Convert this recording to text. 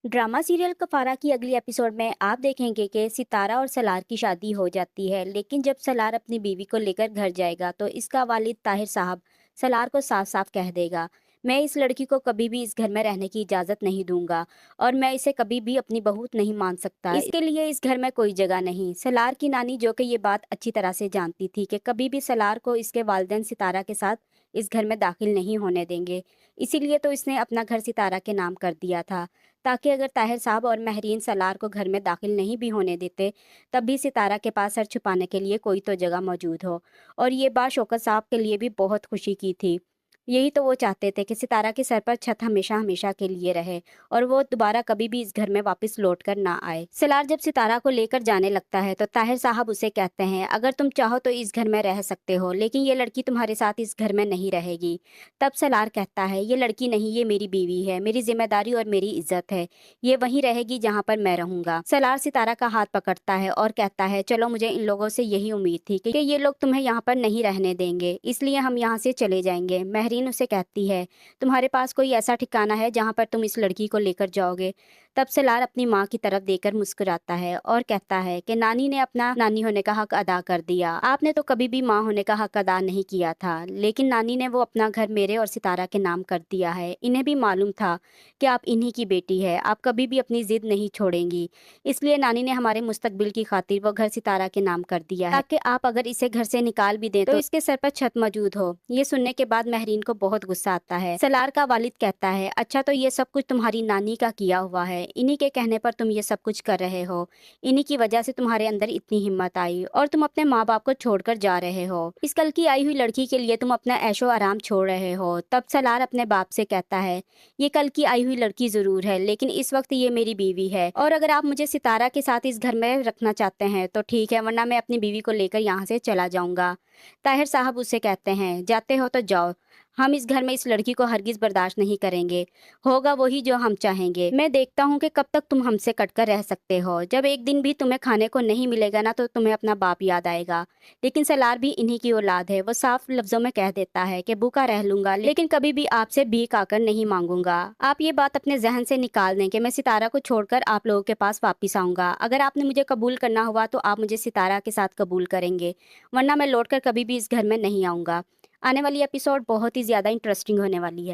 Drama serial कफारा की अगली episode में आप देखेंगे कि सितारा और सलार की शादी हो जाती है, लेकिन जब सलार अपनी बीवी को लेकर घर जाएगा तो इसका वालिद ताहिर साहब सलार को साफ साफ कह देगा, मैं इस लड़की को कभी भी इस घर में रहने की इजाज़त नहीं दूंगा और मैं इसे कभी भी अपनी बहू नहीं मान सकता। इसके लिए इस घर में कोई जगह नहीं। सलार की नानी, जो कि ये बात अच्छी तरह से जानती थी कि कभी भी सलार को इसके वालिदैन सितारा के साथ इस घर में दाखिल नहीं होने देंगे, इसीलिए तो इसने अपना घर सितारा के नाम कर दिया था, ताकि अगर ताहिर साहब और महरीन सलार को घर में दाखिल नहीं भी होने देते, तब भी सितारा के पास सर छुपाने के लिए कोई तो जगह मौजूद हो। और ये बात शौकत साहब के लिए भी बहुत खुशी की थी। यही तो वो चाहते थे कि सितारा के सर पर छत हमेशा हमेशा के लिए रहे और वो दोबारा कभी भी इस घर में वापस लौट कर ना आए। सलार जब सितारा को लेकर जाने लगता है तो ताहिर साहब उसे कहते हैं, अगर तुम चाहो तो इस घर में रह सकते हो, लेकिन ये लड़की तुम्हारे साथ इस घर में नहीं रहेगी। तब सलार कहता है, ये लड़की नहीं, ये मेरी बीवी है, मेरी जिम्मेदारी और मेरी इज्जत है, ये वहीं रहेगी जहाँ पर मैं रहूंगा। सलार सितारा का हाथ पकड़ता है और कहता है, चलो, मुझे इन लोगों से यही उम्मीद थी कि ये लोग तुम्हें यहाँ पर नहीं रहने देंगे, इसलिए हम यहाँ से चले जाएंगे। महरीन उसे कहती है, तुम्हारे पास कोई ऐसा ठिकाना है जहाँ पर तुम इस लड़की को लेकर जाओगे? तब सलार अपनी माँ की तरफ देकर मुस्कुराता है और कहता है कि नानी ने अपना नानी होने का हक अदा कर दिया, आपने तो कभी भी माँ होने का हक अदा नहीं किया था, लेकिन नानी ने वो अपना घर मेरे और सितारा के नाम कर दिया है। इन्हें भी मालूम था कि आप इन्हीं की बेटी है, आप कभी भी अपनी जिद नहीं छोड़ेंगी, इसलिए नानी ने हमारे मुस्तकबिल की खातिर वो घर सितारा के नाम कर दिया है, ताकि आप अगर इसे घर से निकाल भी दें तो इसके सर पर छत मौजूद हो। ये सुनने के बाद महरीन को बहुत गुस्सा आता है। सलार का वालिद कहता है, अच्छा, तो ये सब कुछ तुम्हारी नानी का किया हुआ है, इन्हीं के कहने पर तुम ये सब कुछ कर रहे हो, इन्हीं की वजह से तुम्हारे अंदर इतनी हिम्मत आई और तुम अपने माँ बाप को छोड़कर जा रहे हो, इस कल की आई हुई लड़की के लिए तुम अपना ऐशो आराम छोड़ रहे हो। तब सलार अपने बाप से कहता है, ये कल की आई हुई लड़की जरूर है, लेकिन इस वक्त ये मेरी बीवी है, और अगर आप मुझे सितारा के साथ इस घर में रखना चाहते हैं तो ठीक है, वरना मैं अपनी बीवी को लेकर यहाँ से चला जाऊंगा। ताहिर साहब उससे कहते हैं, जाते हो तो जाओ, हम इस घर में इस लड़की को हरगिज बर्दाश्त नहीं करेंगे, होगा वही जो हम चाहेंगे। मैं देखता हूँ कि कब तक तुम हमसे कटकर रह सकते हो, जब एक दिन भी तुम्हें खाने को नहीं मिलेगा ना तो तुम्हें अपना बाप याद आएगा। लेकिन सलार भी इन्हीं की औलाद है, वो साफ लफ्जों में कह देता है कि भूखा रह लूंगा लेकिन कभी भी आपसे भीख आकर नहीं मांगूंगा। आप ये बात अपने जहन से निकाल दें कि मैं सितारा को छोड़कर आप लोगों के पास वापिस आऊंगा। अगर आपने मुझे कबूल करना हुआ तो आप मुझे सितारा के साथ कबूल करेंगे, वरना मैं लौटकर कभी भी इस घर में नहीं आऊंगा। आने वाली एपिसोड बहुत ही ज्यादा इंटरेस्टिंग होने वाली है।